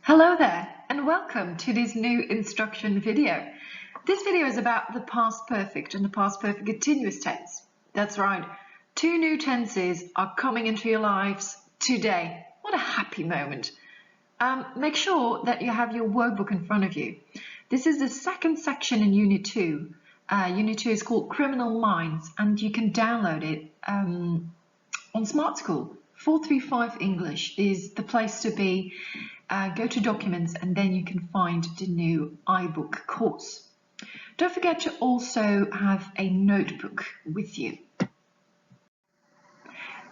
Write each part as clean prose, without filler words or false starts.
Hello there and welcome to this new instruction video. This video is about the past perfect and the past perfect continuous tense. That's right, two new tenses are coming into your lives today. What a happy moment. Make sure that you have your workbook in front of you. This is the second section in Unit 2. Unit 2 is called Criminal Minds and you can download it on Smart School. 435 English is the place to be. Go to Documents and then you can find the new iBook course. Don't forget to also have a notebook with you.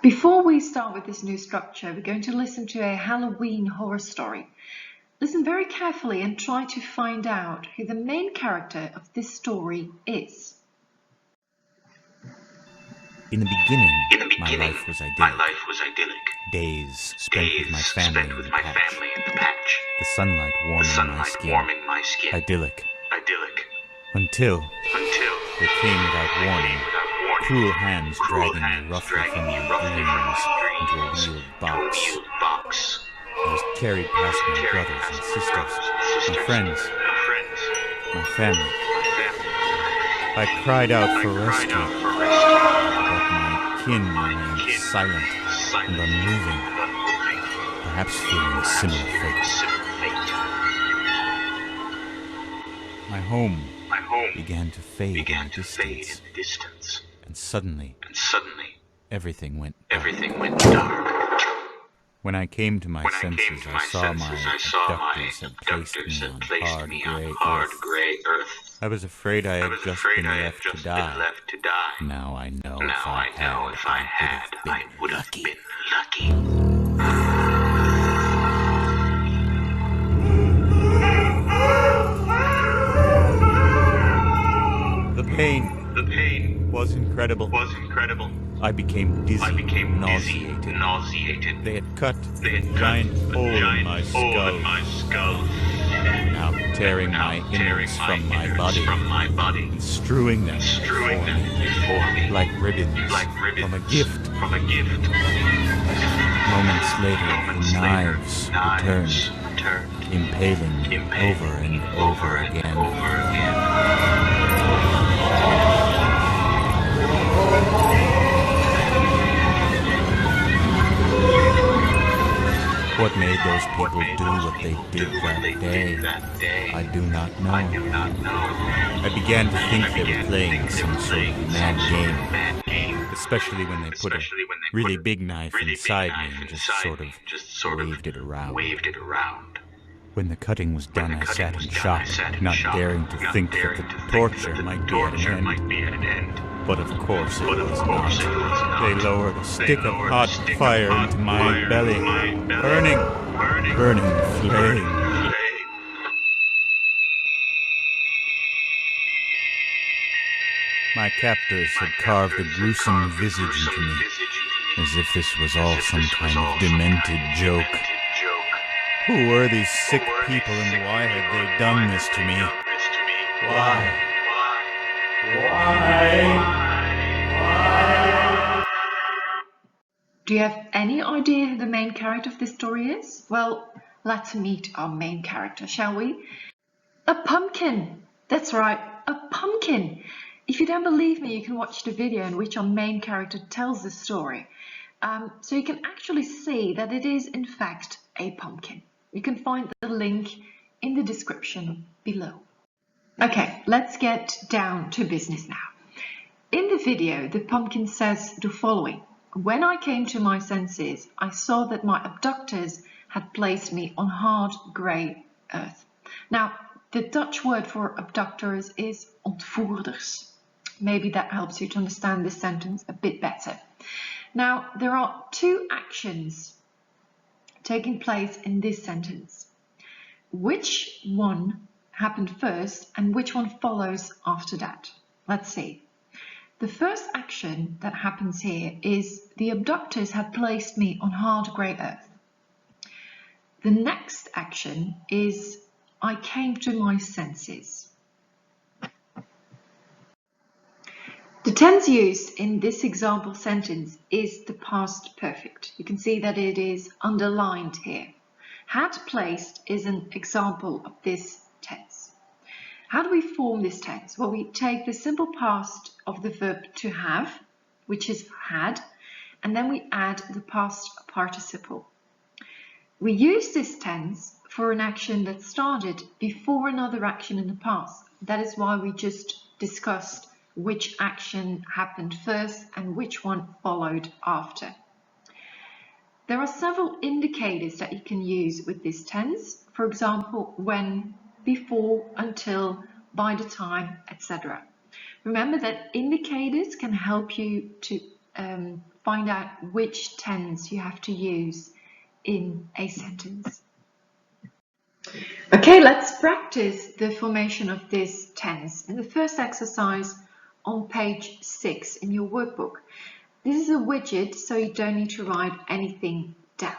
Before we start with this new structure, we're going to listen to a Halloween horror story. Listen very carefully and try to find out who the main character of this story is. In the beginning, my life was idyllic. Days spent with my family in the patch. The sunlight warming my skin. Idyllic. Until there came without warning, cruel hands dragging me roughly from my dreams into a wheeled box. I was carried past my brothers and sisters, my friends, my family. I cried out for rescue, but my kin remained silent and unmoving, perhaps feeling a similar fate. My home began to fade in the distance, and suddenly everything went dark. When I came to my senses, I saw my abductors had placed me on hard gray earth. I was afraid I had just been left to die. Now I know if I had, I would have been lucky. The pain was incredible. I became dizzy, nauseated. They had cut a giant hole in my skull. Now tearing my innards from my body and strewing them before me like ribbons from a gift. Moments later, the knives returned, impaling me over and over again. What made those people do what they did that day, I do not know. I began to think they were playing some sort of mad game, especially when they put a really big knife inside me and just sort of waved it around. When the cutting was done, I sat in shock, not daring to think that the torture might be at an end. But of course it was not. They lowered a stick of hot fire into my belly, burning flame. My captors had carved a gruesome visage into me, as if this was all some kind of demented joke. Who were these sick people and why had they done this to me? Why? Do you have any idea who the main character of this story is? Well, let's meet our main character, shall we? A pumpkin! That's right, a pumpkin! If you don't believe me, you can watch the video in which our main character tells the story. So you can actually see that it is, in fact, a pumpkin. You can find the link in the description below. Okay, let's get down to business now. In the video, the pumpkin says the following. When I came to my senses, I saw that my abductors had placed me on hard grey earth. Now, the Dutch word for abductors is ontvoerders. Maybe that helps you to understand this sentence a bit better. Now, there are two actions taking place in this sentence. Which one happened first and which one follows after that? Let's see. The first action that happens here is the abductors had placed me on hard grey earth. The next action is I came to my senses. The tense used in this example sentence is the past perfect. You can see that it is underlined here. Had placed is an example of this tense. How do we form this tense? Well, we take the simple past of the verb to have, which is had, and then we add the past participle. We use this tense for an action that started before another action in the past. That is why we just discussed which action happened first and which one followed after. There are several indicators that you can use with this tense. For example, when, before, until, by the time, etc. Remember that indicators can help you to find out which tense you have to use in a sentence. Okay, let's practice the formation of this tense in the first exercise on page 6 in your workbook. This is a widget, so you don't need to write anything down.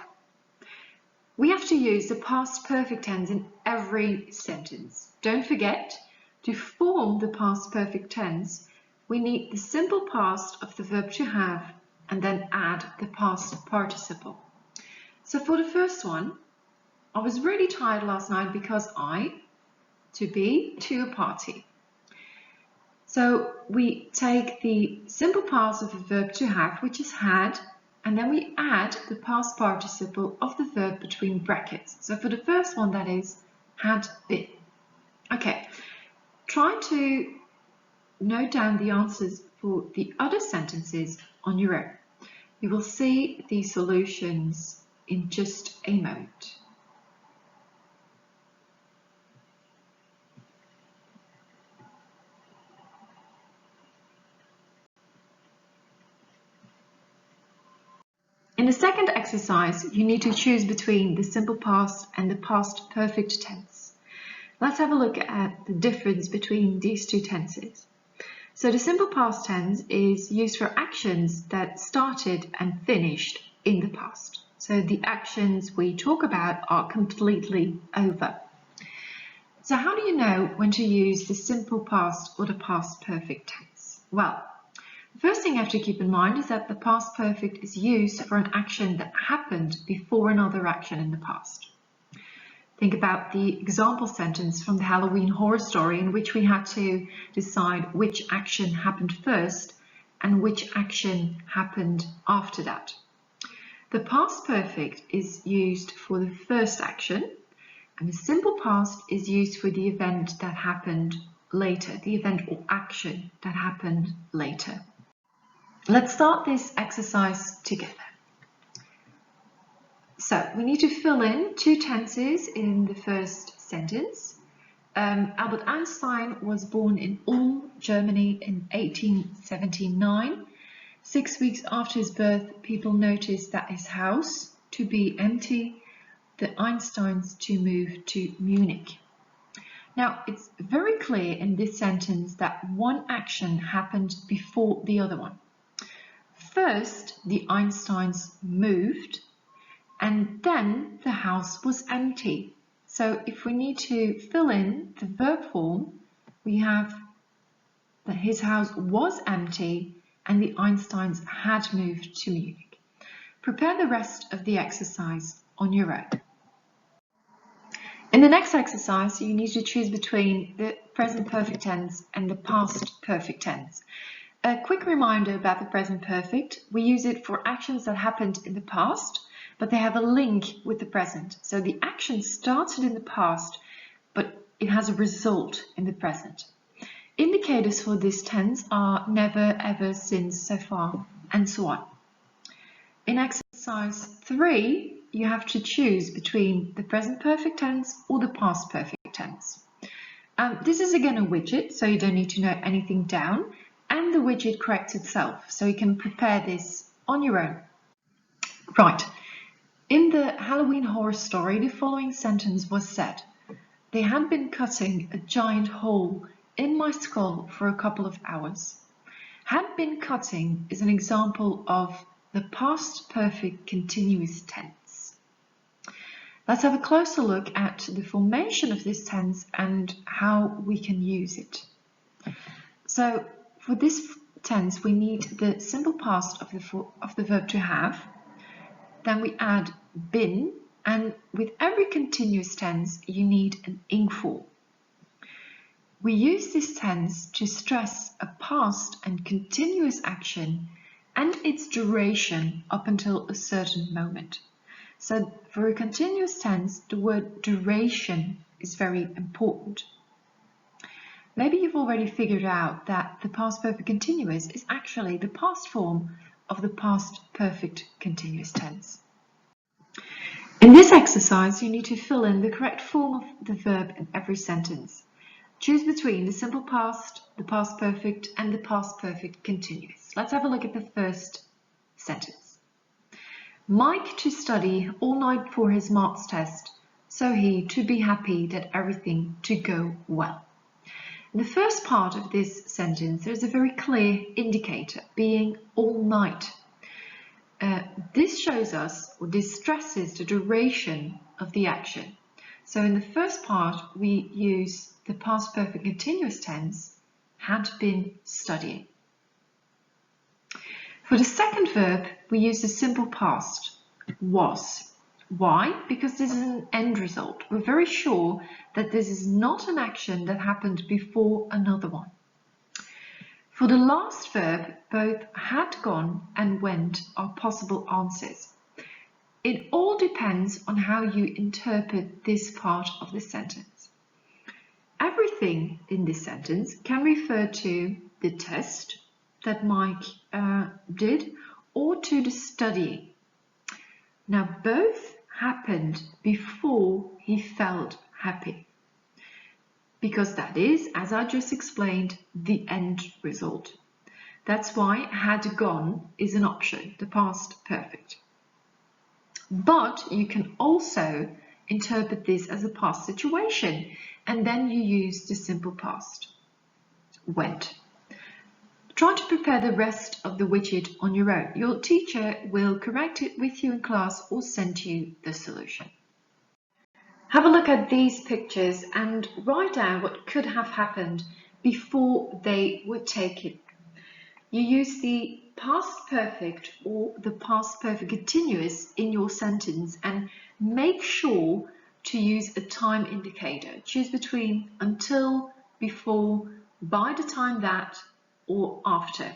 We have to use the past perfect tense in every sentence. Don't forget, to form the past perfect tense, we need the simple past of the verb to have and then add the past participle. So for the first one, I was really tired last night because to be, to a party. So we take the simple past of the verb to have, which is had, and then we add the past participle of the verb between brackets. So for the first one, that is had been. Okay, try to note down the answers for the other sentences on your own. You will see the solutions in just a moment. In the second exercise, you need to choose between the simple past and the past perfect tense. Let's have a look at the difference between these two tenses. So the simple past tense is used for actions that started and finished in the past. So the actions we talk about are completely over. So how do you know when to use the simple past or the past perfect tense? Well, the first thing you have to keep in mind is that the past perfect is used for an action that happened before another action in the past. Think about the example sentence from the Halloween Horror Story in which we had to decide which action happened first and which action happened after that. The past perfect is used for the first action, and the simple past is used for the event that happened later, the event or action that happened later. Let's start this exercise together. So we need to fill in two tenses in the first sentence. Albert Einstein was born in Ulm, Germany in 1879. 6 weeks after his birth, people noticed that his house to be empty, the Einsteins to move to Munich. Now, it's very clear in this sentence that one action happened before the other one. First, the Einsteins moved, and then the house was empty. So if we need to fill in the verb form, we have that his house was empty and the Einsteins had moved to Munich. Prepare the rest of the exercise on your own. In the next exercise, you need to choose between the present perfect tense and the past perfect tense. A quick reminder about the present perfect. We use it for actions that happened in the past, but they have a link with the present. So the action started in the past, but it has a result in the present. Indicators for this tense are never, ever, since, so far, and so on. In exercise 3, you have to choose between the present perfect tense or the past perfect tense. This is again a widget, so you don't need to note anything down, and the widget corrects itself, so you can prepare this on your own. Right. In the Halloween Horror Story, the following sentence was said: "They had been cutting a giant hole in my skull for a couple of hours." Had been cutting is an example of the past perfect continuous tense. Let's have a closer look at the formation of this tense and how we can use it. So for this tense, we need the simple past of the verb to have. Then we add been And with every continuous tense, you need an ing form. We use this tense to stress a past and continuous action and its duration up until a certain moment. So for a continuous tense, the word duration is very important. Maybe you've already figured out that the past perfect continuous is actually the past form of the past perfect continuous tense. In this exercise, you need to fill in the correct form of the verb in every sentence. Choose between the simple past, the past perfect, and the past perfect continuous. Let's have a look at the first sentence. Mike to study all night for his marks test, so he to be happy that everything to go well. In the first part of this sentence, there's a very clear indicator, being all night. This shows us, or this stresses the duration of the action. So in the first part, we use the past perfect continuous tense, had been studying. For the second verb, we use the simple past, was. Why? Because this is an end result. We're very sure that this is not an action that happened before another one. For the last verb, both had gone and went are possible answers. It all depends on how you interpret this part of the sentence. Everything in this sentence can refer to the test that Mike did or to the studying. Now, both happened before he felt happy, because that is, as I just explained, the end result. That's why had gone is an option, the past perfect. But you can also interpret this as a past situation, and then you use the simple past, went. Try to prepare the rest of the widget on your own. Your teacher will correct it with you in class or send you the solution. Have a look at these pictures and write down what could have happened before they would take it. You use the past perfect or the past perfect continuous in your sentence and make sure to use a time indicator. Choose between until, before, by the time that, or after.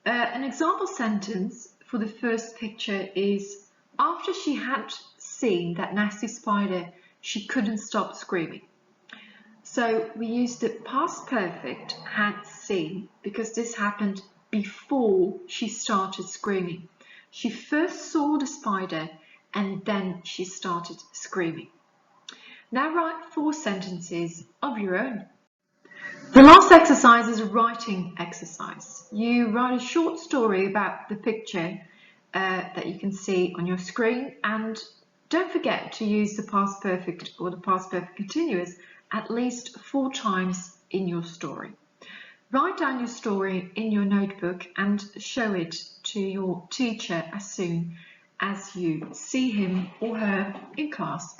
An example sentence for the first picture is, after she had seen that nasty spider, she couldn't stop screaming. So we use the past perfect had seen because this happened before she started screaming. She first saw the spider and then she started screaming. Now write 4 sentences of your own. The last exercise is a writing exercise. You write a short story about the picture that you can see on your screen, and don't forget to use the past perfect or the past perfect continuous at least 4 times in your story. Write down your story in your notebook and show it to your teacher as soon as you see him or her in class.